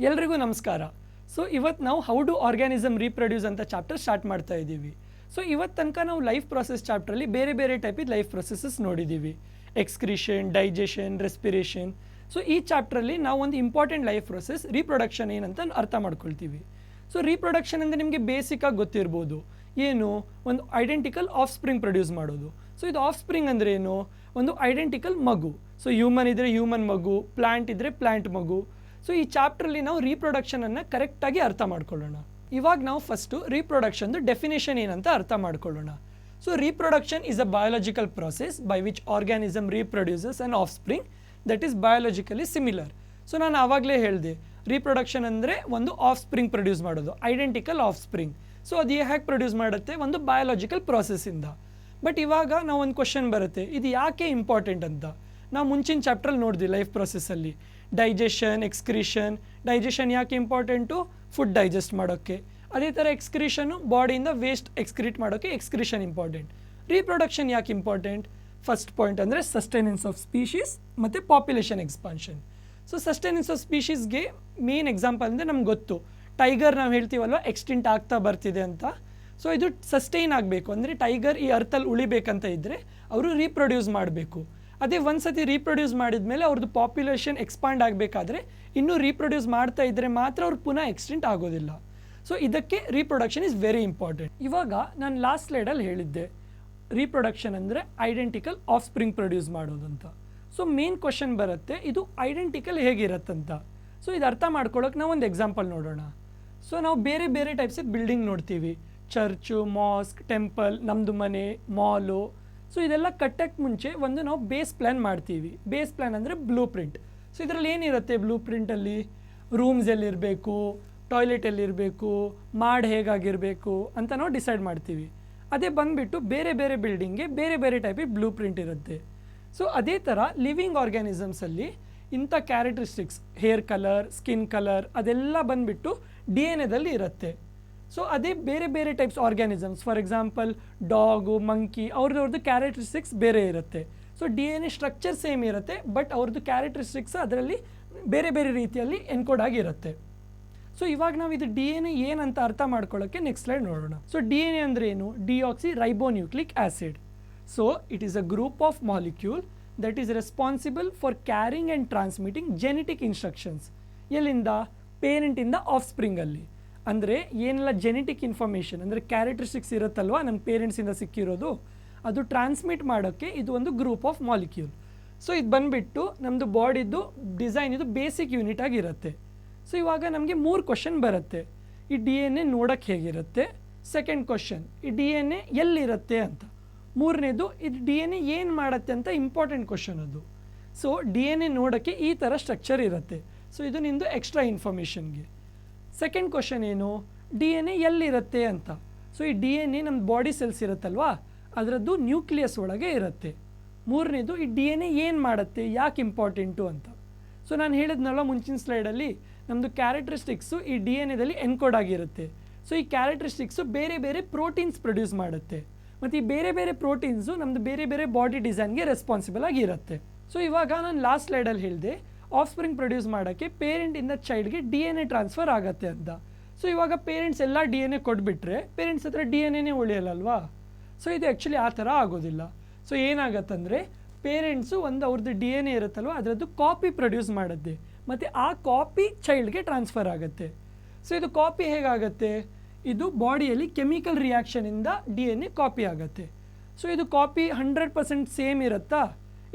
ಎಲ್ರಿಗೂ ನಮಸ್ಕಾರ. ಸೊ ಇವತ್ತು ನಾವು ಹೌ ಡು ಆರ್ಗ್ಯಾನಿಸಮ್ ರೀಪ್ರೊಡ್ಯೂಸ್ ಅಂತ ಚಾಪ್ಟರ್ ಸ್ಟಾರ್ಟ್ ಮಾಡ್ತಾ ಇದ್ದೀವಿ. ಸೊ ಇವತ್ತು ತನಕ ನಾವು ಲೈಫ್ ಪ್ರೊಸೆಸ್ ಚಾಪ್ಟ್ರಲ್ಲಿ ಬೇರೆ ಬೇರೆ ಟೈಪಿದ ಲೈಫ್ ಪ್ರೊಸೆಸಸ್ ನೋಡಿದ್ದೀವಿ. Excretion, digestion, respiration. ಸೊ ಈ ಚಾಪ್ಟ್ರಲ್ಲಿ ನಾವು ಒಂದು ಇಂಪಾರ್ಟೆಂಟ್ ಲೈಫ್ ಪ್ರೊಸೆಸ್ ರೀಪ್ರೊಡಕ್ಷನ್ ಏನಂತ ಅರ್ಥ ಮಾಡ್ಕೊಳ್ತೀವಿ. ಸೊ ರೀಪ್ರೊಡಕ್ಷನ್ ಅಂದರೆ ನಿಮಗೆ ಬೇಸಿಕಾಗಿ ಗೊತ್ತಿರ್ಬೋದು. ಏನು? ಒಂದು ಐಡೆಂಟಿಕಲ್ ಆಫ್ ಸ್ಪ್ರಿಂಗ್ ಪ್ರೊಡ್ಯೂಸ್ ಮಾಡೋದು. ಸೊ ಇದು ಆಫ್ ಸ್ಪ್ರಿಂಗ್ ಅಂದರೆ ಏನು? ಒಂದು ಐಡೆಂಟಿಕಲ್ ಮಗು. ಸೊ ಹ್ಯೂಮನ್ ಇದ್ದರೆ ಹ್ಯೂಮನ್ ಮಗು, ಪ್ಲ್ಯಾಂಟ್ ಇದ್ದರೆ ಪ್ಲ್ಯಾಂಟ್ ಮಗು. ಸೊ ಈ ಚಾಪ್ಟ್ರಲ್ಲಿ ನಾವು ರೀಪ್ರೊಡಕ್ಷನನ್ನು ಕರೆಕ್ಟಾಗಿ ಅರ್ಥ ಮಾಡ್ಕೊಳ್ಳೋಣ. ಇವಾಗ ನಾವು ಫಸ್ಟು ರೀಪ್ರೊಡಕ್ಷನ್ದು ಡೆಫಿನೇಷನ್ ಏನಂತ ಅರ್ಥ ಮಾಡ್ಕೊಳ್ಳೋಣ. So reproduction is a biological process by which organism reproduces an offspring that is biologically similar. So ನಾನು ಆವಾಗಲೇ ಹೇಳಿದೆ, ರೀಪ್ರೊಡಕ್ಷನ್ ಅಂದರೆ ಒಂದು ಆಫ್ ಸ್ಪ್ರಿಂಗ್ ಪ್ರೊಡ್ಯೂಸ್ ಮಾಡೋದು, ಐಡೆಂಟಿಕಲ್ ಆಫ್ ಸ್ಪ್ರಿಂಗ್. ಸೊ ಅದು ಹೇಗೆ ಪ್ರೊಡ್ಯೂಸ್ ಮಾಡುತ್ತೆ? ಒಂದು ಬಯಾಲಜಿಕಲ್ ಪ್ರಾಸೆಸ್ಸಿಂದ. ಬಟ್ ಇವಾಗ ನಾವು ಒಂದು ಕ್ವಶನ್ ಬರುತ್ತೆ, ಇದು ಯಾಕೆ ಇಂಪಾರ್ಟೆಂಟ್ ಅಂತ. ನಾವು ಮುಂಚಿನ ಚಾಪ್ಟ್ರಲ್ಲಿ ನೋಡಿದ್ವಿ ಲೈಫ್ ಪ್ರೊಸೆಸ್ಸಲ್ಲಿ ಡೈಜೆಷನ್, ಎಕ್ಸ್ಕ್ರಿಷನ್. ಡೈಜೆಷನ್ ಯಾಕೆ ಇಂಪಾರ್ಟೆಂಟು? ಫುಡ್ ಡೈಜೆಸ್ಟ್ ಮಾಡೋಕ್ಕೆ. ಅದೇ ಥರ ಎಕ್ಸ್ಕ್ರಿಷನು ಬಾಡಿಯಿಂದ ವೇಸ್ಟ್ ಎಕ್ಸ್ಕ್ರೀಟ್ ಮಾಡೋಕ್ಕೆ ಎಕ್ಸ್ಕ್ರಿಷನ್ ಇಂಪಾರ್ಟೆಂಟ್. ರೀಪ್ರೊಡಕ್ಷನ್ ಯಾಕೆ ಇಂಪಾರ್ಟೆಂಟ್? ಫಸ್ಟ್ ಪಾಯಿಂಟ್ ಅಂದರೆ ಸಸ್ಟೈನೆನ್ಸ್ ಆಫ್ ಸ್ಪೀಷೀಸ್ ಮತ್ತು population expansion. So sustenance of ಸ್ಪೀಷೀಸ್ಗೆ ಮೇನ್ ಎಕ್ಸಾಂಪಲ್ ಅಂದರೆ ನಮ್ಗೆ ಗೊತ್ತು, ಟೈಗರ್ ನಾವು ಹೇಳ್ತೀವಲ್ವ ಎಕ್ಸ್ಟಿಂಟ್ ಆಗ್ತಾ ಬರ್ತಿದೆ ಅಂತ. ಸೊ ಇದು ಸಸ್ಟೈನ್ ಆಗಬೇಕು ಅಂದರೆ ಟೈಗರ್ ಈ ಅರ್ಥಲ್ಲಿ ಉಳಿಬೇಕಂತ ಇದ್ದರೆ ಅವರು ರೀಪ್ರೊಡ್ಯೂಸ್ ಮಾಡಬೇಕು. ಅದೇ ಒಂದು ಸತಿ ರೀಪ್ರೊಡ್ಯೂಸ್ ಮಾಡಿದ ಮೇಲೆ ಅವ್ರದ್ದು ಪಾಪ್ಯುಲೇಷನ್ ಎಕ್ಸ್ಪಾಂಡ್ ಆಗಬೇಕಾದ್ರೆ ಇನ್ನೂ ರೀಪ್ರೊಡ್ಯೂಸ್ ಮಾಡ್ತಾ ಇದ್ದರೆ ಮಾತ್ರ ಅವ್ರು ಪುನಃ ಎಕ್ಸ್ಟಿಂಟ್ ಆಗೋದಿಲ್ಲ. ಸೊ ಇದಕ್ಕೆ ರೀಪ್ರೊಡಕ್ಷನ್ ಇಸ್ ವೆರಿ ಇಂಪಾರ್ಟೆಂಟ್. ಇವಾಗ ನಾನು ಲಾಸ್ಟ್ ಸ್ಲೈಡಲ್ಲಿ ಹೇಳಿದ್ದೆ ರೀಪ್ರೊಡಕ್ಷನ್ ಅಂದರೆ ಐಡೆಂಟಿಕಲ್ ಆಫ್ ಸ್ಪ್ರಿಂಗ್ ಪ್ರೊಡ್ಯೂಸ್ ಮಾಡೋದು ಅಂತ. ಸೊ ಮೇನ್ ಕ್ವಶನ್ ಬರುತ್ತೆ, ಇದು ಐಡೆಂಟಿಕಲ್ ಹೇಗಿರತ್ತಂತ. ಸೊ ಇದು ಅರ್ಥ ಮಾಡ್ಕೊಳ್ಳೋಕೆ ನಾವು ಒಂದು ಎಕ್ಸಾಂಪಲ್ ನೋಡೋಣ. ಸೊ ನಾವು ಬೇರೆ ಬೇರೆ ಟೈಪ್ಸ್ ಬಿಲ್ಡಿಂಗ್ ನೋಡ್ತೀವಿ, ಚರ್ಚು, ಮಾಸ್ಕ್, ಟೆಂಪಲ್, ನಮ್ಮದು ಮನೆ, ಮಾಲು. ಸೊ ಇದೆಲ್ಲ ಕಟ್ಟಕ್ಕೆ ಮುಂಚೆ ಒಂದು ನಾವು ಬೇಸ್ ಪ್ಲ್ಯಾನ್ ಮಾಡ್ತೀವಿ. ಬೇಸ್ ಪ್ಲ್ಯಾನ್ ಅಂದರೆ ಬ್ಲೂ ಪ್ರಿಂಟ್. ಸೊ ಇದರಲ್ಲಿ ಏನಿರುತ್ತೆ ಬ್ಲೂ ಪ್ರಿಂಟಲ್ಲಿ? ರೂಮ್ಸ್ ಎಲ್ಲಿರಬೇಕು, ಟಾಯ್ಲೆಟ್ ಎಲ್ಲಿರಬೇಕು, ಮಾಡ್ ಹೇಗಾಗಿರಬೇಕು ಅಂತ ನಾವು ಡಿಸೈಡ್ ಮಾಡ್ತೀವಿ. ಅದೇ ಬಂದುಬಿಟ್ಟು ಬೇರೆ ಬೇರೆ ಬಿಲ್ಡಿಂಗ್ಗೆ ಬೇರೆ ಬೇರೆ ಟೈಪಿಗೆ ಬ್ಲೂ ಪ್ರಿಂಟ್ ಇರುತ್ತೆ. ಸೊ ಅದೇ ಥರ ಲಿವಿಂಗ್ ಆರ್ಗ್ಯಾನಿಸಮ್ಸಲ್ಲಿ ಇಂಥ characteristics, hair colour, skin colour, ಅದೆಲ್ಲ ಬಂದುಬಿಟ್ಟು ಡಿ ಎನ್ ಎದಲ್ಲಿ ಇರುತ್ತೆ. ಸೊ ಅದೇ ಬೇರೆ ಬೇರೆ types organisms, for example dog, monkey, ಅವ್ರದ್ದು ಕ್ಯಾರೆಕ್ಟರಿಸ್ಟಿಕ್ಸ್ ಬೇರೆ ಇರುತ್ತೆ. So D N A structure same ಇರುತ್ತೆ, ಬಟ್ ಅವ್ರದ್ದು ಕ್ಯಾರೆಕ್ಟರಿಸ್ಟಿಕ್ಸ್ ಅದರಲ್ಲಿ ಬೇರೆ ಬೇರೆ ರೀತಿಯಲ್ಲಿ ಎನ್ಕೋಡ್ ಆಗಿರುತ್ತೆ. ಸೊ ಇವಾಗ ನಾವು ಇದು ಡಿ ಎನ್ ಎ ಏನಂತ ಅರ್ಥ ಮಾಡ್ಕೊಳ್ಳೋಕ್ಕೆ ನೆಕ್ಸ್ಟ್ ಸ್ಲೈಡ್ ನೋಡೋಣ. ಸೊ ಡಿ ಎನ್ ಎ ಅಂದರೆ ಏನು? Deoxyribonucleic acid. So it is a group of molecule that is responsible for carrying and transmitting genetic instructions. ಎಲ್ಲಿಂದ? ಪೇರೆಂಟಿಂದ ಆಫ್ ಸ್ಪ್ರಿಂಗಲ್ಲಿ. ಅಂದರೆ ಏನೆಲ್ಲ ಜೆನೆಟಿಕ್ ಇನ್ಫಾರ್ಮೇಷನ್ ಅಂದರೆ ಕ್ಯಾರೆಕ್ಟರಿಸ್ಟಿಕ್ಸ್ ಇರುತ್ತಲ್ವ ನಮ್ಮ ಪೇರೆಂಟ್ಸಿಂದ ಸಿಕ್ಕಿರೋದು, ಅದು ಟ್ರಾನ್ಸ್ಮಿಟ್ ಮಾಡೋಕ್ಕೆ ಇದು ಒಂದು ಗ್ರೂಪ್ ಆಫ್ ಮಾಲಿಕ್ಯೂಲ್. ಸೊ ಇದು ಬಂದುಬಿಟ್ಟು ನಮ್ಮದು ಬಾಡಿದು ಡಿಸೈನ್ ಇದು ಬೇಸಿಕ್ ಯೂನಿಟ್ ಆಗಿರುತ್ತೆ. ಸೊ ಇವಾಗ ನಮಗೆ 3 ಕ್ವಶನ್ ಬರುತ್ತೆ. ಈ ಡಿ ಎನ್ ಎ ನೋಡೋಕ್ಕೆ ಹೇಗಿರುತ್ತೆ? ಸೆಕೆಂಡ್ ಕ್ವಶನ್, ಈ ಡಿ ಎನ್ ಎ ಎಲ್ಲಿರುತ್ತೆ ಅಂತ. ಮೂರನೇದು, ಇದು ಡಿ ಎನ್ ಎ ಏನು ಮಾಡುತ್ತೆ ಅಂತ ಇಂಪಾರ್ಟೆಂಟ್ ಕ್ವಶನ್ ಅದು. ಸೊ ಡಿ ಎನ್ ಎ ನೋಡೋಕ್ಕೆ ಈ ಥರ ಸ್ಟ್ರಕ್ಚರ್ ಇರುತ್ತೆ. ಸೊ ಇದು ನಿಮ್ಮದು ಎಕ್ಸ್ಟ್ರಾ ಇನ್ಫಾರ್ಮೇಷನ್ಗೆ. ಸೆಕೆಂಡ್ ಕ್ವಶನ್ ಏನು? ಡಿ ಎನ್ ಎ ಎಲ್ಲಿರುತ್ತೆ ಅಂತ. ಸೊ ಈ ಡಿ ಎನ್ ಎ ನಮ್ಮ ಬಾಡಿ ಸೆಲ್ಸ್ ಇರುತ್ತಲ್ವಾ, ಅದರದ್ದು ನ್ಯೂಕ್ಲಿಯಸ್ ಒಳಗೆ ಇರುತ್ತೆ. ಮೂರನೇದು, ಈ ಡಿ ಎನ್ ಎ ಏನು ಮಾಡುತ್ತೆ, ಯಾಕೆ ಇಂಪಾರ್ಟೆಂಟು ಅಂತ. ಸೊ ನಾನು ಹೇಳಿದ್ನಲ್ಲ ಮುಂಚಿನ ಸ್ಲೈಡಲ್ಲಿ, ನಮ್ಮದು ಕ್ಯಾರೆಕ್ಟರಿಸ್ಟಿಕ್ಸು ಈ ಡಿ ಎನ್ ಎದಲ್ಲಿ ಎನ್ಕೋಡ್ ಆಗಿರುತ್ತೆ. ಸೊ ಈ ಕ್ಯಾರೆಕ್ಟರಿಸ್ಟಿಕ್ಸು ಬೇರೆ ಬೇರೆ ಪ್ರೋಟೀನ್ಸ್ ಪ್ರೊಡ್ಯೂಸ್ ಮಾಡುತ್ತೆ, ಮತ್ತು ಈ ಬೇರೆ ಬೇರೆ ಪ್ರೋಟೀನ್ಸು ನಮ್ಮದು ಬೇರೆ ಬೇರೆ ಬಾಡಿ ಡಿಸೈನ್ಗೆ ರೆಸ್ಪಾನ್ಸಿಬಲ್ ಆಗಿರುತ್ತೆ. ಸೊ ಇವಾಗ ನಾನು ಲಾಸ್ಟ್ ಸ್ಲೈಡಲ್ಲಿ ಹೇಳಿದೆ ಆಫ್ ಸ್ಪ್ರಿಂಗ್ ಪ್ರೊಡ್ಯೂಸ್ ಮಾಡೋಕ್ಕೆ ಪೇರೆಂಟಿಂದ ಚೈಲ್ಡ್ಗೆ ಡಿ ಎನ್ ಎ ಟ್ರಾನ್ಸ್ಫರ್ ಆಗುತ್ತೆ ಅಂತ. ಸೊ ಇವಾಗ ಪೇರೆಂಟ್ಸ್ ಎಲ್ಲ ಡಿ ಎನ್ ಎ ಕೊಟ್ಬಿಟ್ರೆ ಪೇರೆಂಟ್ಸ್ ಹತ್ರ ಡಿ ಎನ್ ಎನೇ ಉಳಿಯಲ್ಲಲ್ವಾ. ಸೊ ಇದು ಆ್ಯಕ್ಚುಲಿ ಆ ಥರ ಆಗೋದಿಲ್ಲ. ಸೊ ಏನಾಗತ್ತಂದರೆ ಪೇರೆಂಟ್ಸು ಒಂದು ಅವ್ರದ್ದು ಡಿ ಎನ್ ಎ ಇರುತ್ತಲ್ವ ಅದರದ್ದು ಕಾಪಿ ಪ್ರೊಡ್ಯೂಸ್ ಮಾಡುತ್ತೆ, ಮತ್ತು ಆ ಕಾಪಿ ಚೈಲ್ಡ್ಗೆ ಟ್ರಾನ್ಸ್ಫರ್ ಆಗುತ್ತೆ. ಸೊ ಇದು ಕಾಪಿ ಹೇಗಾಗುತ್ತೆ? ಇದು ಬಾಡಿಯಲ್ಲಿ ಕೆಮಿಕಲ್ ರಿಯಾಕ್ಷನಿಂದ ಡಿ ಎನ್ ಎ ಕಾಪಿ ಆಗುತ್ತೆ. ಸೊ ಇದು ಕಾಪಿ 100% ಸೇಮ್ ಇರುತ್ತಾ?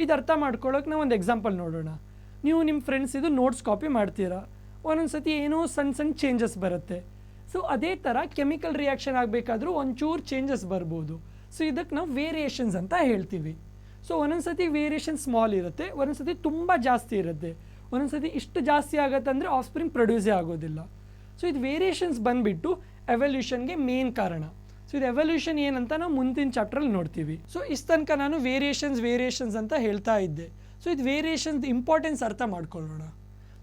ಇದು ಅರ್ಥ ಮಾಡ್ಕೊಳ್ಳೋಕೆ ನಾವು ಒಂದು ಎಕ್ಸಾಂಪಲ್ ನೋಡೋಣ. ನೀವು ನಿಮ್ಮ ಫ್ರೆಂಡ್ಸ್ ಇದು ನೋಟ್ಸ್ ಕಾಪಿ ಮಾಡ್ತೀರಾ, ಒಂದೊಂದು ಸತಿ ಏನೋ ಸಣ್ಣ ಸಣ್ಣ ಚೇಂಜಸ್ ಬರುತ್ತೆ. ಸೊ ಅದೇ ಥರ ಕೆಮಿಕಲ್ ರಿಯಾಕ್ಷನ್ ಆಗಬೇಕಾದ್ರೂ ಒಂಚೂರು ಚೇಂಜಸ್ ಬರ್ಬೋದು. ಸೊ ಇದಕ್ಕೆ ನಾವು ವೇರಿಯೇಷನ್ಸ್ ಅಂತ ಹೇಳ್ತೀವಿ. ಸೊ ಒಂದೊಂದು ಸತಿ ವೇರಿಯೇಷನ್ ಸ್ಮಾಲ್ ಇರುತ್ತೆ, ಒಂದೊಂದು ಸತಿ ತುಂಬ ಜಾಸ್ತಿ ಇರುತ್ತೆ, ಒಂದೊಂದು ಸತಿ ಇಷ್ಟು ಜಾಸ್ತಿ ಆಗುತ್ತೆ ಅಂದರೆ ಆಫ್ ಸ್ಪ್ರಿಂಗ್ ಪ್ರೊಡ್ಯೂಸೇ ಆಗೋದಿಲ್ಲ. ಸೊ ಇದು ವೇರಿಯೇಷನ್ಸ್ ಬಂದುಬಿಟ್ಟು ಎವಲ್ಯೂಷನ್ಗೆ ಮೇನ್ ಕಾರಣ. ಸೊ ಇದು ಎವಲ್ಯೂಷನ್ ಏನಂತ ನಾವು ಮುಂದಿನ ಚಾಪ್ಟ್ರಲ್ಲಿ ನೋಡ್ತೀವಿ. ಸೊ ಇಷ್ಟು ತನಕ ನಾನು ವೇರಿಯೇಷನ್ಸ್ ಅಂತ ಹೇಳ್ತಾ ಇದ್ದೆ. ಸೊ ಇದು ವೇರಿಯೇಷನ್ಸ್ ಇಂಪಾರ್ಟೆನ್ಸ್ ಅರ್ಥ ಮಾಡ್ಕೊಳ್ಳೋಣ.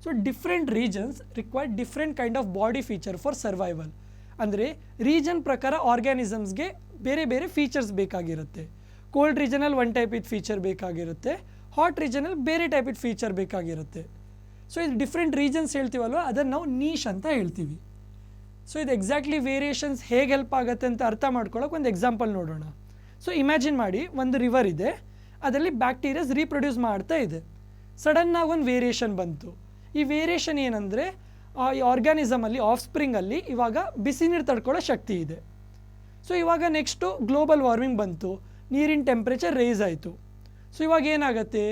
So different regions require different kind of body feature for survival. ಅಂದರೆ ರೀಜನ್ ಪ್ರಕಾರ ಆರ್ಗ್ಯಾನಿಸಮ್ಸ್ಗೆ ಬೇರೆ ಬೇರೆ ಫೀಚರ್ಸ್ ಬೇಕಾಗಿರುತ್ತೆ. ಕೋಲ್ಡ್ ರೀಜನಲ್ಲಿ ಒಂದು ಟೈಪಿದ ಫೀಚರ್ ಬೇಕಾಗಿರುತ್ತೆ, ಹಾಟ್ ರೀಜನಲ್ಲಿ ಬೇರೆ ಟೈಪಿದ ಫೀಚರ್ ಬೇಕಾಗಿರುತ್ತೆ. ಸೊ ಇದು ಡಿಫ್ರೆಂಟ್ ರೀಜನ್ಸ್ ಹೇಳ್ತೀವಲ್ವ ಅದನ್ನು ನಾವು ನೀಶ್ ಅಂತ ಹೇಳ್ತೀವಿ. ಸೊ ಇದು ಎಕ್ಸಾಕ್ಟ್ಲಿ ವೇರಿಯೇಷನ್ಸ್ ಹೇಗೆ ಹೆಲ್ಪ್ ಆಗುತ್ತೆ ಅಂತ ಅರ್ಥ ಮಾಡ್ಕೊಳ್ಳೋಕೆ ಒಂದು ಎಕ್ಸಾಂಪಲ್ ನೋಡೋಣ. ಸೊ ಇಮ್ಯಾಜಿನ್ ಮಾಡಿ ಒಂದು ರಿವರ್ ಇದೆ, ಅದರಲ್ಲಿ ಬ್ಯಾಕ್ಟೀರಿಯಾಸ್ ರೀಪ್ರೊಡ್ಯೂಸ್ ಮಾಡ್ತಾ ಇದೆ. ಸಡನ್ನಾಗಿ ಒಂದು ವೇರಿಯೇಷನ್ ಬಂತು. ಈ ವೇರಿಯೇಷನ್ ಏನಂದರೆ ಈ ಆರ್ಗ್ಯಾನಿಸಮಲ್ಲಿ ಆಫ್ಸ್ಪ್ರಿಂಗಲ್ಲಿ ಇವಾಗ ಬಿಸಿ ನೀರು ತಡ್ಕೊಳ್ಳೋ ಶಕ್ತಿ ಇದೆ. ಸೊ ಇವಾಗ ನೆಕ್ಸ್ಟು ಗ್ಲೋಬಲ್ ವಾರ್ಮಿಂಗ್ ಬಂತು, ನೀರಿನ ಟೆಂಪ್ರೇಚರ್ ರೇಸ್ ಆಯಿತು. ಸೊ ಇವಾಗ ಏನಾಗುತ್ತೆ,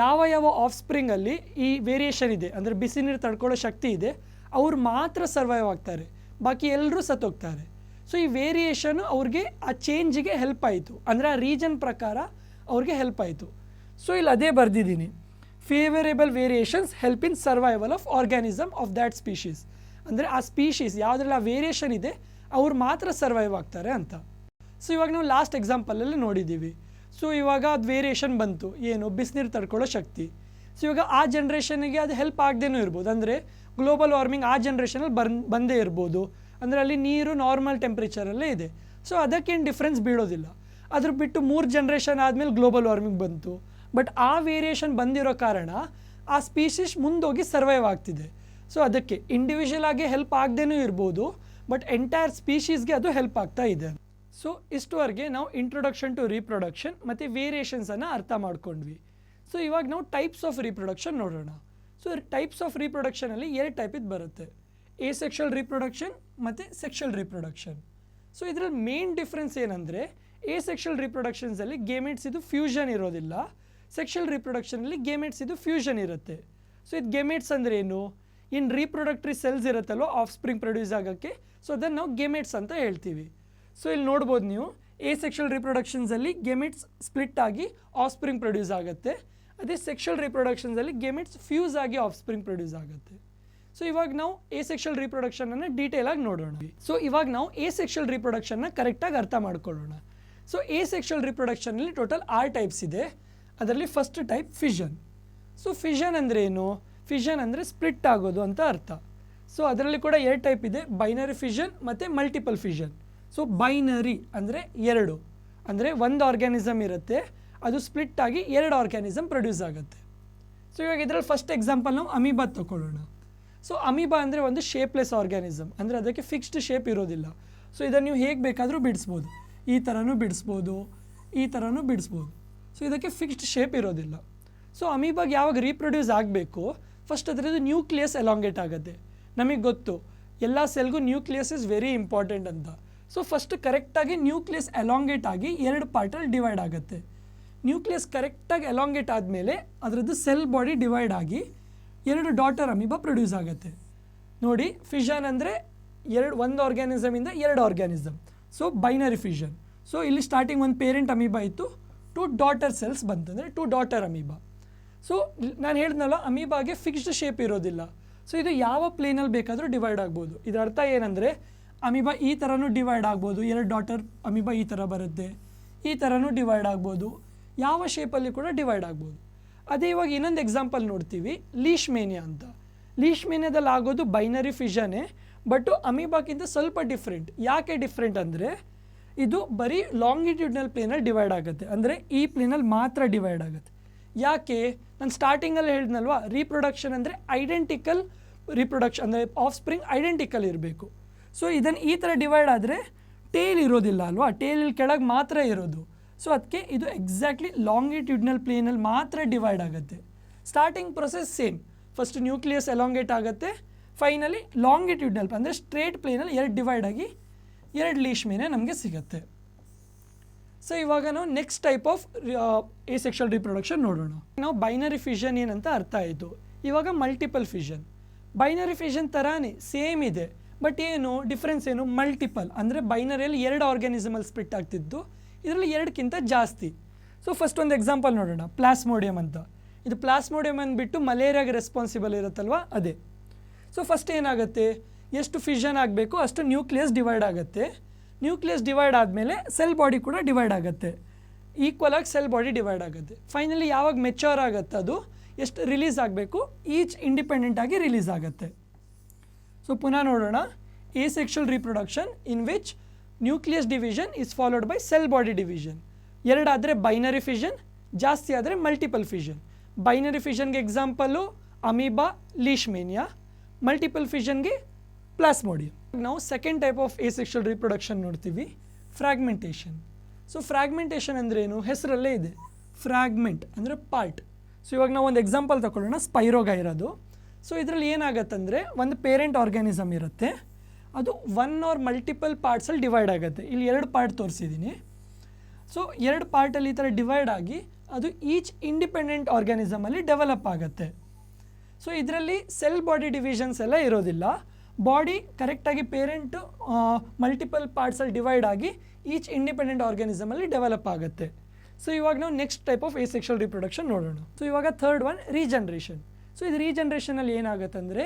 ಯಾವ ಯಾವ ಆಫ್ಸ್ಪ್ರಿಂಗಲ್ಲಿ ಈ ವೇರಿಯೇಷನ್ ಇದೆ ಅಂದರೆ ಬಿಸಿ ನೀರು ತಡ್ಕೊಳ್ಳೋ ಶಕ್ತಿ ಇದೆ ಅವ್ರು ಮಾತ್ರ ಸರ್ವೈವ್ ಆಗ್ತಾರೆ, ಬಾಕಿ ಎಲ್ಲರೂ ಸತ್ತೋಗ್ತಾರೆ. ಸೊ ಈ ವೇರಿಯೇಷನು ಅವ್ರಿಗೆ ಆ ಚೇಂಜಿಗೆ ಹೆಲ್ಪ್ ಆಯಿತು, ಅಂದರೆ ಆ ರೀಜನ್ ಪ್ರಕಾರ ಅವ್ರಿಗೆ ಹೆಲ್ಪ್ ಆಯಿತು. ಸೊ ಇಲ್ಲಿ ಅದೇ ಬರೆದಿದ್ದೀನಿ, favourable variations help in survival of organism of that species. ಅಂದರೆ ಆ ಸ್ಪೀಷೀಸ್ ಯಾವುದ್ರಲ್ಲಿ ಆ ವೇರಿಯೇಷನ್ ಇದೆ ಅವ್ರು ಮಾತ್ರ ಸರ್ವೈವ್ ಆಗ್ತಾರೆ ಅಂತ. ಸೊ ಇವಾಗ ನಾವು ಲಾಸ್ಟ್ ಎಕ್ಸಾಂಪಲಲ್ಲಿ ನೋಡಿದ್ದೀವಿ. ಸೊ ಇವಾಗ ಅದು ವೇರಿಯೇಷನ್ ಬಂತು, ಏನು ಬಿಸಿನೀರು ತಡ್ಕೊಳ್ಳೋ ಶಕ್ತಿ. ಸೊ ಇವಾಗ ಆ ಜನ್ರೇಷನ್ಗೆ ಅದು ಹೆಲ್ಪ್ ಆಗದೇನೂ ಇರ್ಬೋದು, ಅಂದರೆ ಗ್ಲೋಬಲ್ ವಾರ್ಮಿಂಗ್ ಆ ಜನ್ರೇಷನಲ್ಲಿ ಬಂದೇ ಇರ್ಬೋದು, ಅಂದರೆ ಅಲ್ಲಿ ನೀರು ನಾರ್ಮಲ್ ಟೆಂಪ್ರೇಚರಲ್ಲೇ ಇದೆ. ಸೊ ಅದಕ್ಕೇನು ಡಿಫ್ರೆನ್ಸ್ ಬೀಳೋದಿಲ್ಲ. ಅದ್ರ ಬಿಟ್ಟು 3 ಜನ್ರೇಷನ್ ಆದಮೇಲೆ ಗ್ಲೋಬಲ್ ವಾರ್ಮಿಂಗ್ ಬಂತು, ಬಟ್ ಆ ವೇರಿಯೇಷನ್ ಬಂದಿರೋ ಕಾರಣ ಆ ಸ್ಪೀಷೀಸ್ ಮುಂದೋಗಿ ಸರ್ವೈವ್ ಆಗ್ತಿದೆ. ಸೊ ಅದಕ್ಕೆ ಇಂಡಿವಿಜುವಲ್ ಆಗಿ ಹೆಲ್ಪ್ ಆಗದೇನೂ ಇರ್ಬೋದು, ಬಟ್ ಎಂಟೈರ್ ಸ್ಪೀಷೀಸ್ಗೆ ಅದು ಹೆಲ್ಪ್ ಆಗ್ತಾ ಇದೆ. ಸೊ ಇಷ್ಟುವರೆಗೆ ನಾವು ಇಂಟ್ರೊಡಕ್ಷನ್ ಟು ರೀಪ್ರೊಡಕ್ಷನ್ ಮತ್ತು ವೇರಿಯೇಷನ್ಸನ್ನು ಅರ್ಥ ಮಾಡ್ಕೊಂಡ್ವಿ. ಸೊ ಇವಾಗ ನಾವು ಟೈಪ್ಸ್ ಆಫ್ ರೀಪ್ರೊಡಕ್ಷನ್ ನೋಡೋಣ. ಸೊ ಟೈಪ್ಸ್ ಆಫ್ ರೀಪ್ರೊಡಕ್ಷನಲ್ಲಿ 2 ಟೈಪ್ ಇದು ಬರುತ್ತೆ, ಎಸೆಕ್ಷುವಲ್ ರೀಪ್ರೊಡಕ್ಷನ್ ಮತ್ತು ಸೆಕ್ಷುವಲ್ ರೀಪ್ರೊಡಕ್ಷನ್. ಸೊ ಇದರಲ್ಲಿ ಮೇನ್ ಡಿಫ್ರೆನ್ಸ್ ಏನಂದರೆ ಎಸೆಕ್ಷುವಲ್ ರೀಪ್ರೊಡಕ್ಷನ್ಸಲ್ಲಿ ಗೇಮೆಟ್ಸ್ ಇದು ಫ್ಯೂಷನ್ ಇರೋದಿಲ್ಲ, ಸೆಕ್ಷುವಲ್ ರೀಪ್ರೊಡಕ್ಷನಲ್ಲಿ ಗೇಮೆಟ್ಸ್ ಇದು ಫ್ಯೂಷನ್ ಇರುತ್ತೆ. ಸೊ ಇದು ಗೇಮೆಟ್ಸ್ ಅಂದರೆ ಏನು, ಇನ್ನು ರೀಪ್ರೊಡಕ್ಟರಿ ಸೆಲ್ಸ್ ಇರುತ್ತಲ್ವ ಆಫ್ ಸ್ಪ್ರಿಂಗ್ ಪ್ರೊಡ್ಯೂಸ್ ಆಗೋಕ್ಕೆ, ಸೊ ಅದನ್ನು ನಾವು ಗೇಮೆಟ್ಸ್ ಅಂತ ಹೇಳ್ತೀವಿ. ಸೊ ಇಲ್ಲಿ ನೋಡ್ಬೋದು ನೀವು, ಎಸೆಕ್ಷುವಲ್ ರೀಪ್ರೊಡಕ್ಷನ್ಸಲ್ಲಿ ಗೇಮೆಟ್ಸ್ ಸ್ಪ್ಲಿಟ್ ಆಗಿ ಆಫ್ ಸ್ಪ್ರಿಂಗ್ ಪ್ರೊಡ್ಯೂಸ್ ಆಗುತ್ತೆ, ಅದೇ ಸೆಕ್ಷುವಲ್ ರೀಪ್ರೊಡಕ್ಷನ್ಸಲ್ಲಿ ಗೇಮೆಟ್ಸ್ ಫ್ಯೂಸ್ ಆಗಿ ಆಫ್ ಸ್ಪ್ರಿಂಗ್ ಪ್ರೊಡ್ಯೂಸ್ ಆಗುತ್ತೆ. ಸೊ ಇವಾಗ ನಾವು ಎಸೆಕ್ಷುವಲ್ ರೀಪ್ರೊಡಕ್ಷನನ್ನು ಡೀಟೇಲಾಗಿ ನೋಡೋಣ. ಸೊ ಇವಾಗ ನಾವು ಎಸೆಕ್ಷುವಲ್ ರೀಪ್ರೊಡಕ್ಷನ್ನ ಕರೆಕ್ಟಾಗಿ ಅರ್ಥ ಮಾಡ್ಕೊಳ್ಳೋಣ. ಸೊ ಎಸೆಕ್ಷುವಲ್ ರೀಪ್ರೊಡಕ್ಷನಲ್ಲಿ ಟೋಟಲ್ 6 ಟೈಪ್ಸ್ ಇದೆ. ಅದರಲ್ಲಿ first type fission. So fission ಅಂದರೆ ಏನು, ಫಿಷನ್ ಅಂದರೆ ಸ್ಪ್ಲಿಟ್ ಆಗೋದು ಅಂತ ಅರ್ಥ. ಸೊ ಅದರಲ್ಲಿ ಕೂಡ 2 ಟೈಪ್ ಇದೆ, ಬೈನರಿ ಫಿಷನ್ ಮತ್ತು ಮಲ್ಟಿಪಲ್ ಫಿಷನ್. ಸೊ ಬೈನರಿ ಅಂದರೆ 2, ಅಂದರೆ ಒಂದು ಆರ್ಗ್ಯಾನಿಸಮ್ ಇರುತ್ತೆ, ಅದು ಸ್ಪ್ಲಿಟ್ ಆಗಿ 2 ಆರ್ಗ್ಯಾನಿಸಮ್ ಪ್ರೊಡ್ಯೂಸ್ ಆಗುತ್ತೆ. ಸೊ ಇವಾಗ ಇದರಲ್ಲಿ ಫಸ್ಟ್ ಎಕ್ಸಾಂಪಲ್ ನಾವು ಅಮೀಬಾ ತಗೊಳ್ಳೋಣ. ಸೊ ಅಮೀಬಾ ಅಂದರೆ ಒಂದು ಶೇಪ್ಲೆಸ್ ಆರ್ಗ್ಯಾನಿಸಮ್, ಅಂದರೆ ಅದಕ್ಕೆ ಫಿಕ್ಸ್ಡ್ ಶೇಪ್ ಇರೋದಿಲ್ಲ. ಸೊ ಇದನ್ನು ನೀವು ಹೇಗೆ ಬೇಕಾದರೂ ಬಿಡಿಸ್ಬೋದು, ಈ ಥರನೂ ಬಿಡಿಸ್ಬೋದು, ಈ ಥರನೂ ಬಿಡಿಸ್ಬೋದು. ಸೊ ಇದಕ್ಕೆ ಫಿಕ್ಸ್ಡ್ ಶೇಪ್ ಇರೋದಿಲ್ಲ. ಸೊ ಅಮೀಬಾಗೆ ಯಾವಾಗ ರೀಪ್ರೊಡ್ಯೂಸ್ ಆಗಬೇಕು, ಫಸ್ಟ್ ಅದರದ್ದು ನ್ಯೂಕ್ಲಿಯಸ್ ಎಲಾಂಗೇಟ್ ಆಗುತ್ತೆ. ನಮಗೆ ಗೊತ್ತು ಎಲ್ಲ ಸೆಲ್ಗೂ ನ್ಯೂಕ್ಲಿಯಸ್ ಇಸ್ ವೆರಿ ಇಂಪಾರ್ಟೆಂಟ್ ಅಂತ. ಸೊ ಫಸ್ಟ್ ಕರೆಕ್ಟಾಗಿ ನ್ಯೂಕ್ಲಿಯಸ್ ಎಲಾಂಗೇಟ್ ಆಗಿ 2 ಪಾರ್ಟಲ್ಲಿ ಡಿವೈಡ್ ಆಗುತ್ತೆ. ನ್ಯೂಕ್ಲಿಯಸ್ ಕರೆಕ್ಟಾಗಿ ಎಲಾಂಗೇಟ್ ಆದಮೇಲೆ ಅದರದ್ದು ಸೆಲ್ ಬಾಡಿ ಡಿವೈಡ್ ಆಗಿ 2 ಡಾಟರ್ ಅಮೀಬಾ ಪ್ರೊಡ್ಯೂಸ್ ಆಗುತ್ತೆ. ನೋಡಿ, ಫಿಷನ್ ಅಂದರೆ ಒಂದು ಆರ್ಗ್ಯಾನಿಸಮಿಂದ 2 organism, so binary fission. So ಇಲ್ಲಿ ಸ್ಟಾರ್ಟಿಂಗ್ ಒಂದು ಪೇರೆಂಟ್ ಅಮೀಬಾ ಇತ್ತು, 2 ಡಾಟರ್ ಸೆಲ್ಸ್ ಬಂತು, ಅಂದರೆ 2 ಡಾಟರ್ ಅಮೀಬಾ. ಸೊ ನಾನು ಹೇಳಿದ್ನಲ್ಲ, ಅಮೀಬಾಗೆ ಫಿಕ್ಸ್ಡ್ ಶೇಪ್ ಇರೋದಿಲ್ಲ. ಸೊ ಇದು ಯಾವ ಪ್ಲೇನಲ್ಲಿ ಬೇಕಾದರೂ ಡಿವೈಡ್ ಆಗ್ಬೋದು. ಇದರ ಅರ್ಥ ಏನಂದರೆ ಅಮೀಬಾ ಈ ಥರನೂ ಡಿವೈಡ್ ಆಗ್ಬೋದು, 2 ಡಾಟರ್ ಅಮೀಬಾ ಈ ಥರ ಬರುತ್ತೆ, ಈ ಥರನೂ ಡಿವೈಡ್ ಆಗ್ಬೋದು, ಯಾವ ಶೇಪಲ್ಲಿ ಕೂಡ ಡಿವೈಡ್ ಆಗ್ಬೋದು. ಅದೇ ಇವಾಗ ಇನ್ನೊಂದು ಎಕ್ಸಾಂಪಲ್ ನೋಡ್ತೀವಿ, ಲೀಶ್ಮೇನಿಯಾ ಅಂತ. ಲೀಶ್ಮೇನಿಯಾದಲ್ಲಿ ಆಗೋದು ಬೈನರಿ ಫಿಷನ್ನೇ, ಬಟ್ ಅಮೀಬಾಕ್ಕಿಂತ ಸ್ವಲ್ಪ ಡಿಫ್ರೆಂಟ್. ಯಾಕೆ ಡಿಫ್ರೆಂಟ್ ಅಂದರೆ ಇದು ಬರೀ ಲಾಂಗಿಟ್ಯೂಡ್ನಲ್ ಪ್ಲೇನಲ್ಲಿ ಡಿವೈಡ್ ಆಗುತ್ತೆ, ಅಂದರೆ ಈ ಪ್ಲೇನಲ್ಲಿ ಮಾತ್ರ ಡಿವೈಡ್ ಆಗುತ್ತೆ. ಯಾಕೆ, ನಾನು ಸ್ಟಾರ್ಟಿಂಗಲ್ಲಿ ಹೇಳಿದ್ನಲ್ವಾ, ರೀಪ್ರೊಡಕ್ಷನ್ ಅಂದರೆ ಐಡೆಂಟಿಕಲ್ ರೀಪ್ರೊಡಕ್ಷನ್, ಅಂದರೆ ಆಫ್ ಸ್ಪ್ರಿಂಗ್ ಐಡೆಂಟಿಕಲ್ ಇರಬೇಕು. ಸೊ ಇದನ್ನು ಈ ಥರ ಡಿವೈಡ್ ಆದರೆ ಟೇಲ್ ಇರೋದಿಲ್ಲ ಅಲ್ವಾ, ಟೇಲ್ ಇಲ್ಲಿ ಕೆಳಗೆ ಮಾತ್ರ ಇರೋದು. ಸೊ ಅದಕ್ಕೆ ಇದು ಎಕ್ಸಾಕ್ಟ್ಲಿ ಲಾಂಗಿಟ್ಯೂಡ್ನಲ್ ಪ್ಲೇನಲ್ಲಿ ಮಾತ್ರ ಡಿವೈಡ್ ಆಗುತ್ತೆ. Starting process same, first nucleus elongate ಆಗುತ್ತೆ, ಫೈನಲಿ ಲಾಂಗಿಟ್ಯೂಡ್ನಲ್ ಅಂದರೆ ಸ್ಟ್ರೇಟ್ ಪ್ಲೇನಲ್ಲಿ 2 ಡಿವೈಡ್ ಆಗಿ 2 ಲೀಶ್ಮೇನಿಯಾ ನಮಗೆ ಸಿಗುತ್ತೆ. ಸೊ ಇವಾಗ ನಾವು next type of asexual reproduction ನೋಡೋಣ. ನಾವು ಬೈನರಿ ಫಿಷನ್ ಏನಂತ ಅರ್ಥ ಆಯಿತು. ಇವಾಗ ಮಲ್ಟಿಪಲ್ ಫಿಷನ್. ಬೈನರಿ ಫಿಷನ್ ಥರನೇ ಸೇಮ್ ಇದೆ, ಬಟ್ ಏನು ಡಿಫ್ರೆನ್ಸ್ ಏನು, ಮಲ್ಟಿಪಲ್ ಅಂದರೆ ಬೈನರಿಯಲ್ಲಿ 2 ಆರ್ಗ್ಯಾನಿಸಮಲ್ಲಿ ಸ್ಪ್ಲಿಟ್ ಆಗ್ತಿದ್ದು, ಇದರಲ್ಲಿ 2ಕ್ಕಿಂತ ಜಾಸ್ತಿ. ಸೊ ಫಸ್ಟ್ ಒಂದು ಎಕ್ಸಾಂಪಲ್ ನೋಡೋಣ, ಪ್ಲಾಸ್ಮೋಡಿಯಮ್ ಅಂತ. ಇದು ಪ್ಲಾಸ್ಮೋಡಿಯಮ್ ಅಂದ್ಬಿಟ್ಟು ಮಲೇರಿಯಾಗೆ ರೆಸ್ಪಾನ್ಸಿಬಲ್ ಇರುತ್ತಲ್ವ, ಅದೇ. ಸೊ ಫಸ್ಟ್ ಏನಾಗುತ್ತೆ, ಎಷ್ಟು ಫಿಷನ್ ಆಗಬೇಕು ಅಷ್ಟು ನ್ಯೂಕ್ಲಿಯಸ್ ಡಿವೈಡ್ ಆಗುತ್ತೆ. ನ್ಯೂಕ್ಲಿಯಸ್ ಡಿವೈಡ್ ಆದಮೇಲೆ ಸೆಲ್ ಬಾಡಿ ಕೂಡ ಡಿವೈಡ್ ಆಗುತ್ತೆ, ಈಕ್ವಲ್ ಆಗಿ ಸೆಲ್ ಬಾಡಿ ಡಿವೈಡ್ ಆಗುತ್ತೆ. ಫೈನಲಿ ಯಾವಾಗ ಮೆಚ್ಯೂರ್ ಆಗುತ್ತೆ ಅದು ಎಷ್ಟು ರಿಲೀಸ್ ಆಗಬೇಕು, ಈಚ್ ಇಂಡಿಪೆಂಡೆಂಟ್ ಆಗಿ ರಿಲೀಸ್ ಆಗುತ್ತೆ. ಸೊ ಪುನಃ ನೋಡೋಣ, asexual reproduction in which nucleus division is followed by cell body division. 2 ಆದರೆ ಬೈನರಿ ಫಿಷನ್, ಜಾಸ್ತಿ ಆದರೆ ಮಲ್ಟಿಪಲ್ ಫಿಷನ್. ಬೈನರಿ ಫಿಷನ್ಗೆ ಎಕ್ಸಾಂಪಲ್ಲು ಅಮೀಬಾ ಲೀಶ್ಮೇನಿಯಾ, ಮಲ್ಟಿಪಲ್ ಫಿಷನ್ಗೆ ಪ್ಲಾಸ್ಮೋಡಿಯಂ. ನಾವು second type of asexual reproduction ನೋಡ್ತೀವಿ, ಫ್ರಾಗ್ಮೆಂಟೇಷನ್. ಸೊ ಫ್ರಾಗ್ಮೆಂಟೇಷನ್ ಅಂದರೆ ಏನು, ಹೆಸರಲ್ಲೇ ಇದೆ, ಫ್ರಾಗ್ಮೆಂಟ್ ಅಂದರೆ ಪಾರ್ಟ್. ಸೊ ಇವಾಗ ನಾವು ಒಂದು ಎಕ್ಸಾಂಪಲ್ ತಗೊಳ್ಳೋಣ, ಸ್ಪೈರೋಗ ಇರೋದು. ಸೊ ಇದರಲ್ಲಿ ಏನಾಗತ್ತಂದರೆ ಒಂದು ಪೇರೆಂಟ್ ಆರ್ಗ್ಯಾನಿಸಮ್ ಇರುತ್ತೆ, ಅದು ಒನ್ ಆರ್ ಮಲ್ಟಿಪಲ್ ಪಾರ್ಟ್ಸಲ್ಲಿ ಡಿವೈಡ್ ಆಗುತ್ತೆ. ಇಲ್ಲಿ 2 ಪಾರ್ಟ್ ತೋರಿಸಿದ್ದೀನಿ. ಸೊ 2 ಪಾರ್ಟಲ್ಲಿ ಈ ಥರ ಡಿವೈಡ್ ಆಗಿ ಅದು ಈಚ್ ಇಂಡಿಪೆಂಡೆಂಟ್ ಆರ್ಗ್ಯಾನಿಸಮಲ್ಲಿ ಡೆವಲಪ್ ಆಗುತ್ತೆ. ಸೊ ಇದರಲ್ಲಿ ಸೆಲ್ ಬಾಡಿ ಡಿವಿಷನ್ಸ್ ಎಲ್ಲ ಇರೋದಿಲ್ಲ, ಬಾಡಿ ಕರೆಕ್ಟಾಗಿ ಪೇರೆಂಟು ಮಲ್ಟಿಪಲ್ ಪಾರ್ಟ್ಸಲ್ಲಿ ಡಿವೈಡ್ ಆಗಿ ಈಚ್ ಇಂಡಿಪೆಂಡೆಂಟ್ ಆರ್ಗ್ಯಾನಿಸಮಲ್ಲಿ ಡೆವಲಪ್ ಆಗುತ್ತೆ. ಸೊ ಇವಾಗ ನಾವು next type of asexual reproduction ನೋಡೋಣ. ಸೊ ಇವಾಗ ಥರ್ಡ್ ಒನ್ ರೀಜನ್ರೇಷನ್. ಸೊ ಇದು ರೀಜನ್ರೇಷನಲ್ಲಿ ಏನಾಗುತ್ತೆ ಅಂದರೆ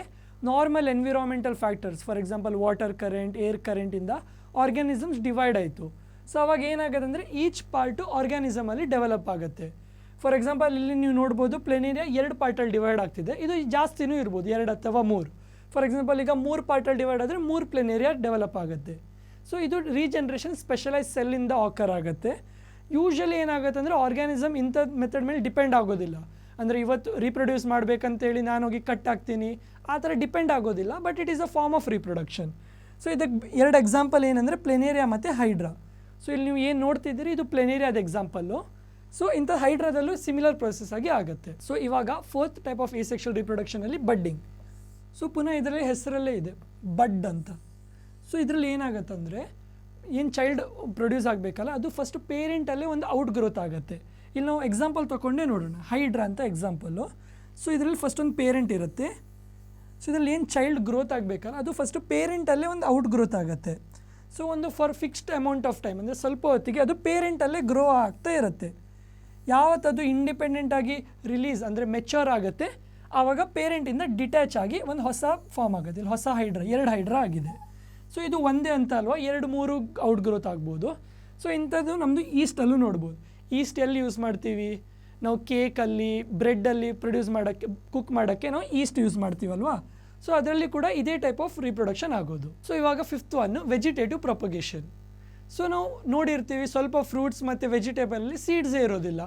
normal environmental factors, for example water current, air ಕರೆಂಟಿಂದ ಆರ್ಗ್ಯಾನಿಸಮ್ಸ್ ಡಿವೈಡ್ ಆಯಿತು. ಸೊ ಅವಾಗ ಏನಾಗುತ್ತೆ ಅಂದರೆ ಈಚ್ ಪಾರ್ಟು ಆರ್ಗ್ಯಾನಿಸಮಲ್ಲಿ ಡೆವಲಪ್ ಆಗುತ್ತೆ. ಫಾರ್ ಎಕ್ಸಾಂಪಲ್ ಇಲ್ಲಿ ನೀವು ನೋಡ್ಬೋದು ಪ್ಲೆನೇರಿಯಾ 2 ಪಾರ್ಟಲ್ಲಿ ಡಿವೈಡ್ ಆಗ್ತಿದೆ, ಇದು ಜಾಸ್ತಿನೂ ಇರ್ಬೋದು 2 ಅಥವಾ 3. ಫಾರ್ ಎಕ್ಸಾಂಪಲ್ ಈಗ 3 ಪಾರ್ಟಲ್ಲಿ ಡಿವೈಡ್ ಆದರೆ 3 ಪ್ಲೆನೇರಿಯಾ ಡೆವಲಪ್ ಆಗುತ್ತೆ. ಸೊ ಇದು ರೀಜನ್ರೇಷನ್ ಸ್ಪೆಷಲೈಸ್ ಸೆಲ್ಲಿಂದ ಆಕರ್ ಆಗುತ್ತೆ. ಯೂಶ್ವಲಿ ಏನಾಗುತ್ತೆ ಅಂದರೆ ಆರ್ಗ್ಯಾನಿಸಮ್ ಇಂಥ ಮೆಥಡ್ ಮೇಲೆ ಡಿಪೆಂಡ್ ಆಗೋದಿಲ್ಲ. ಅಂದರೆ ಇವತ್ತು ರೀಪ್ರೊಡ್ಯೂಸ್ ಮಾಡಬೇಕಂತೇಳಿ ನಾನು ಹೋಗಿ ಕಟ್ ಹಾಕ್ತೀನಿ, ಆ ಥರ ಡಿಪೆಂಡ್ ಆಗೋದಿಲ್ಲ, but it is a form of reproduction. So ಇದಕ್ಕೆ 2 ಎಕ್ಸಾಂಪಲ್ ಏನಂದರೆ ಪ್ಲೆನೇರಿಯಾ ಮತ್ತು ಹೈಡ್ರಾ. ಸೊ ಇಲ್ಲಿ ನೀವು ಏನು ನೋಡ್ತಿದ್ದೀರಿ ಇದು ಪ್ಲೆನೇರಿಯಾದ ಎಕ್ಸಾಂಪಲ್ಲು. ಸೊ ಇಂಥ ಹೈಡ್ರಾದಲ್ಲೂ ಸಿಮಿಲರ್ ಪ್ರೊಸೆಸ್ ಆಗಿ ಆಗುತ್ತೆ. ಸೊ ಇವಾಗ 4th ಟೈಪ್ ಆಫ್ ಎಸೆಕ್ಷುವಲ್ ರೀಪ್ರೊಡಕ್ಷನಲ್ಲಿ ಬಡ್ಡಿಂಗ್. ಸೊ ಪುನಃ ಇದರಲ್ಲಿ ಹೆಸರಲ್ಲೇ ಇದೆ ಬಡ್ ಅಂತ. ಸೊ ಇದರಲ್ಲಿ ಏನಾಗುತ್ತಂದರೆ ಏನು ಚೈಲ್ಡ್ ಪ್ರೊಡ್ಯೂಸ್ ಆಗಬೇಕಲ್ಲ ಅದು ಫಸ್ಟ್ ಪೇರೆಂಟಲ್ಲೇ ಒಂದು ಔಟ್ ಗ್ರೋತ್ ಆಗುತ್ತೆ. ಇಲ್ಲಿ ನಾವು ಎಕ್ಸಾಂಪಲ್ ತೊಗೊಂಡೇ ನೋಡೋಣ, ಹೈಡ್ರಾ ಅಂತ ಎಕ್ಸಾಂಪಲ್ಲು. ಸೊ ಇದರಲ್ಲಿ ಫಸ್ಟ್ ಒಂದು ಪೇರೆಂಟ್ ಇರುತ್ತೆ. ಸೊ ಇದರಲ್ಲಿ ಏನು ಚೈಲ್ಡ್ ಗ್ರೋತ್ ಆಗಬೇಕಲ್ಲ ಅದು ಫಸ್ಟು ಪೇರೆಂಟಲ್ಲೇ ಒಂದು ಔಟ್ ಗ್ರೋತ್ ಆಗುತ್ತೆ. ಸೊ ಒಂದು for fixed amount of time ಅಂದರೆ ಸ್ವಲ್ಪ ಹೊತ್ತಿಗೆ ಅದು ಪೇರೆಂಟಲ್ಲೇ ಗ್ರೋ ಆಗ್ತಾ ಇರುತ್ತೆ. ಯಾವತ್ತದು ಇಂಡಿಪೆಂಡೆಂಟಾಗಿ ರಿಲೀಸ್ ಅಂದರೆ ಮೆಚ್ಯೂರ್ ಆಗುತ್ತೆ ಆವಾಗ ಪೇರೆಂಟಿಂದ ಡಿಟ್ಯಾಚ್ ಆಗಿ ಒಂದು ಹೊಸ ಫಾರ್ಮ್ ಆಗುತ್ತೆ. ಇಲ್ಲಿ ಹೊಸ ಹೈಡ್ರಾ 2 ಹೈಡ್ರಾ ಆಗಿದೆ. ಸೊ ಇದು ಒಂದೇ ಅಂತ ಅಲ್ವಾ, 2-3 ಔಟ್ ಗ್ರೋತ್ ಆಗ್ಬೋದು. ಸೊ ಇಂಥದ್ದು ನಮ್ಮದು ಈಸ್ಟಲ್ಲೂ ನೋಡ್ಬೋದು. ಈಸ್ಟ್ ಎಲ್ಲಿ ಯೂಸ್ ಮಾಡ್ತೀವಿ ನಾವು, ಕೇಕಲ್ಲಿ ಬ್ರೆಡ್ಡಲ್ಲಿ ಪ್ರೊಡ್ಯೂಸ್ ಮಾಡೋಕ್ಕೆ ಕುಕ್ ಮಾಡೋಕ್ಕೆ ನಾವು ಈಸ್ಟ್ ಯೂಸ್ ಮಾಡ್ತೀವಲ್ವಾ. ಸೊ ಅದರಲ್ಲಿ ಕೂಡ ಇದೇ ಟೈಪ್ ಆಫ್ ರೀಪ್ರೊಡಕ್ಷನ್ ಆಗೋದು. ಸೊ ಇವಾಗ 5th one vegetative propagation. So ನಾವು ನೋಡಿರ್ತೀವಿ ಸ್ವಲ್ಪ ಫ್ರೂಟ್ಸ್ ಮತ್ತು ವೆಜಿಟೇಬಲಲ್ಲಿ ಸೀಡ್ಸೇ ಇರೋದಿಲ್ಲ.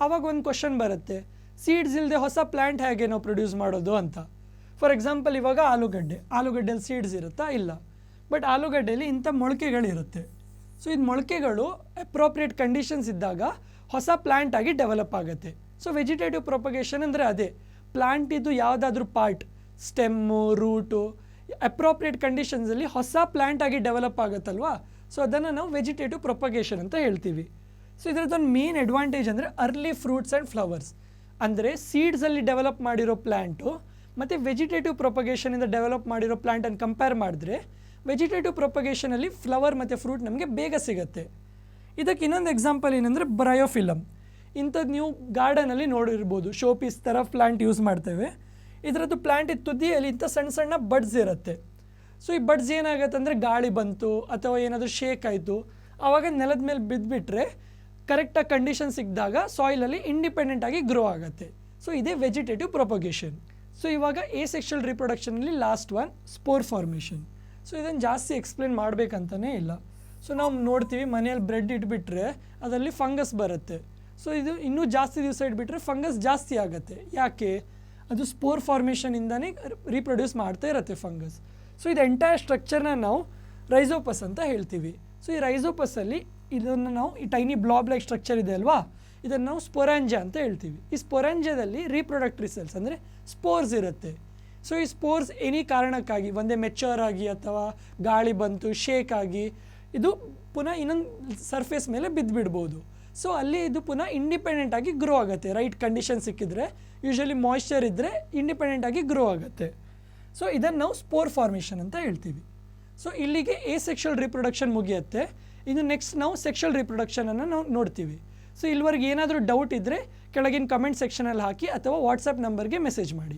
ಆವಾಗ ಒಂದು ಕ್ವಶನ್ ಬರುತ್ತೆ, ಸೀಡ್ಸ್ ಇಲ್ಲದೆ ಹೊಸ ಪ್ಲ್ಯಾಂಟ್ ಹೇಗೆ ನಾವು ಪ್ರೊಡ್ಯೂಸ್ ಮಾಡೋದು ಅಂತ. ಫಾರ್ ಎಕ್ಸಾಂಪಲ್ ಇವಾಗ ಆಲೂಗಡ್ಡೆಯಲ್ಲಿ ಸೀಡ್ಸ್ ಇರುತ್ತಾ, ಇಲ್ಲ. ಬಟ್ ಆಲೂಗಡ್ಡೆಯಲ್ಲಿ ಇಂಥ ಮೊಳಕೆಗಳಿರುತ್ತೆ. ಸೊ ಇದು ಮೊಳಕೆಗಳು ಅಪ್ರೋಪ್ರಿಯೇಟ್ ಕಂಡೀಷನ್ಸ್ ಇದ್ದಾಗ ಹೊಸ ಪ್ಲ್ಯಾಂಟ್ ಆಗಿ ಡೆವಲಪ್ ಆಗುತ್ತೆ. ಸೊ ವೆಜಿಟೇಟಿವ್ ಪ್ರೊಪಗೇಷನ್ ಅಂದರೆ ಅದೇ, ಪ್ಲ್ಯಾಂಟಿದ್ದು ಯಾವುದಾದ್ರೂ ಪಾರ್ಟ್, ಸ್ಟೆಮ್ಮು, ರೂಟು ಅಪ್ರೋಪ್ರಿಯೇಟ್ ಕಂಡೀಷನ್ಸಲ್ಲಿ ಹೊಸ ಪ್ಲ್ಯಾಂಟ್ ಆಗಿ ಡೆವಲಪ್ ಆಗುತ್ತಲ್ವಾ. ಸೊ ಅದನ್ನು ನಾವು ವೆಜಿಟೇಟಿವ್ ಪ್ರೊಪಗೇಷನ್ ಅಂತ ಹೇಳ್ತೀವಿ. ಸೊ ಇದರದ್ದೊಂದು ಮೇನ್ ಅಡ್ವಾಂಟೇಜ್ ಅಂದರೆ ಅರ್ಲಿ ಫ್ರೂಟ್ಸ್ ಆ್ಯಂಡ್ ಫ್ಲವರ್ಸ್. ಅಂದರೆ ಸೀಡ್ಸಲ್ಲಿ ಡೆವಲಪ್ ಮಾಡಿರೋ ಪ್ಲ್ಯಾಂಟು ಮತ್ತು ವೆಜಿಟೇಟಿವ್ ಪ್ರೊಪಗೇಷನಿಂದ ಡೆವಲಪ್ ಮಾಡಿರೋ ಪ್ಲ್ಯಾಂಟನ್ನು ಕಂಪೇರ್ ಮಾಡಿದ್ರೆ ವೆಜಿಟೇಟಿವ್ ಪ್ರೊಪಗೇಷನಲ್ಲಿ ಫ್ಲವರ್ ಮತ್ತು ಫ್ರೂಟ್ ನಮಗೆ ಬೇಗ ಸಿಗುತ್ತೆ. ಇದಕ್ಕೆ ಇನ್ನೊಂದು ಎಕ್ಸಾಂಪಲ್ ಏನಂದರೆ ಬ್ರಯೋಫಿಲಮ್. ಇಂಥದ್ದು ನೀವು ಗಾರ್ಡನಲ್ಲಿ ನೋಡಿರ್ಬೋದು, ಶೋ ಪೀಸ್ ಥರ ಪ್ಲ್ಯಾಂಟ್ ಯೂಸ್ ಮಾಡ್ತೇವೆ. ಇದರದ್ದು ಪ್ಲ್ಯಾಂಟ್ ತುದಿಯಲ್ಲಿ ಇಂಥ ಸಣ್ಣ ಸಣ್ಣ ಬಡ್ಸ್ ಇರುತ್ತೆ. ಸೊ ಈ ಬಡ್ಸ್ ಏನಾಗುತ್ತೆ ಅಂದರೆ ಗಾಳಿ ಬಂತು ಅಥವಾ ಏನಾದರೂ ಶೇಕ್ ಆಯಿತು ಆವಾಗ ನೆಲದ ಮೇಲೆ ಬಿದ್ದುಬಿಟ್ರೆ ಕರೆಕ್ಟಾಗಿ ಕಂಡೀಷನ್ ಸಿಕ್ಕಿದಾಗ ಸಾಯಿಲಲ್ಲಿ ಇಂಡಿಪೆಂಡೆಂಟಾಗಿ ಗ್ರೋ ಆಗುತ್ತೆ. ಸೊ ಇದೇ ವೆಜಿಟೇಟಿವ್ ಪ್ರೊಪಗೇಷನ್. ಸೊ ಇವಾಗ ಎಸೆಕ್ಷುವಲ್ ರೀಪ್ರೊಡಕ್ಷನಲ್ಲಿ last one spore formation. So ಇದನ್ನು ಜಾಸ್ತಿ ಎಕ್ಸ್ಪ್ಲೇನ್ ಮಾಡಬೇಕಂತಲೇ ಇಲ್ಲ. ಸೊ ನಾವು ನೋಡ್ತೀವಿ ಮನೆಯಲ್ಲಿ ಬ್ರೆಡ್ ಇಟ್ಬಿಟ್ರೆ ಅದರಲ್ಲಿ ಫಂಗಸ್ ಬರುತ್ತೆ. ಸೊ ಇದು ಇನ್ನೂ ಜಾಸ್ತಿ ದಿವಸ ಇಟ್ಬಿಟ್ರೆ ಫಂಗಸ್ ಜಾಸ್ತಿ ಆಗುತ್ತೆ. ಯಾಕೆ? ಅದು ಸ್ಪೋರ್ ಫಾರ್ಮೇಷನಿಂದನೇ ರೀಪ್ರೊಡ್ಯೂಸ್ ಮಾಡ್ತಾ ಇರುತ್ತೆ ಫಂಗಸ್. ಸೊ ಇದು ಎಂಟೈರ್ ಸ್ಟ್ರಕ್ಚರ್ನ ನಾವು ರೈಸೋಪಸ್ ಅಂತ ಹೇಳ್ತೀವಿ. ಸೊ ಈ ರೈಸೋಪಸ್ಸಲ್ಲಿ ಇದನ್ನು ನಾವು ಈ ಟೈನಿ ಬ್ಲಾಬ್ ಲೈಕ್ ಸ್ಟ್ರಕ್ಚರ್ ಇದೆ ಅಲ್ವಾ, ಇದನ್ನು ನಾವು ಸ್ಪೊರಾಂಜಾ ಅಂತ ಹೇಳ್ತೀವಿ. ಈ ಸ್ಪೊರಾಂಜಾದಲ್ಲಿ ರೀಪ್ರೊಡಕ್ಟರಿ ಸೆಲ್ಸ್ ಅಂದರೆ ಸ್ಪೋರ್ಸ್ ಇರುತ್ತೆ. ಸೊ ಈ ಸ್ಪೋರ್ಸ್ ಎನಿ ಕಾರಣಕ್ಕಾಗಿ ಒಂದೇ ಮೆಚ್ಯೂರ್ ಆಗಿ ಅಥವಾ ಗಾಳಿ ಬಂತು ಶೇಕ್ ಆಗಿ ಇದು ಪುನಃ ಇನ್ನೊಂದು ಸರ್ಫೇಸ್ ಮೇಲೆ ಬಿದ್ದುಬಿಡ್ಬೋದು. ಸೊ ಅಲ್ಲಿ ಇದು ಪುನಃ ಇಂಡಿಪೆಂಡೆಂಟಾಗಿ ಗ್ರೋ ಆಗುತ್ತೆ. ರೈಟ್ ಕಂಡೀಷನ್ ಸಿಕ್ಕಿದ್ರೆ, ಯೂಶ್ವಲಿ ಮಾಯ್ಶ್ಚರ್ ಇದ್ದರೆ ಇಂಡಿಪೆಂಡೆಂಟಾಗಿ ಗ್ರೋ ಆಗುತ್ತೆ. ಸೊ ಇದನ್ನು ನಾವು ಸ್ಪೋರ್ ಫಾರ್ಮೇಷನ್ ಅಂತ ಹೇಳ್ತೀವಿ. ಸೊ ಇಲ್ಲಿಗೆ ಎಸೆಕ್ಷುವಲ್ ರೀಪ್ರೊಡಕ್ಷನ್ ಮುಗಿಯುತ್ತೆ. ಇನ್ನು ನೆಕ್ಸ್ಟ್ ನಾವು ಸೆಕ್ಷುವಲ್ ರೀಪ್ರೊಡಕ್ಷನನ್ನು ನಾವು ನೋಡ್ತೀವಿ. ಸೊ ಇಲ್ಲಿವರೆಗೆ ಏನಾದರೂ ಡೌಟ್ ಇದ್ದರೆ ಕೆಳಗಿನ ಕಮೆಂಟ್ ಸೆಕ್ಷನಲ್ಲಿ ಹಾಕಿ ಅಥವಾ ವಾಟ್ಸಪ್ ನಂಬರ್ಗೆ ಮೆಸೇಜ್ ಮಾಡಿ.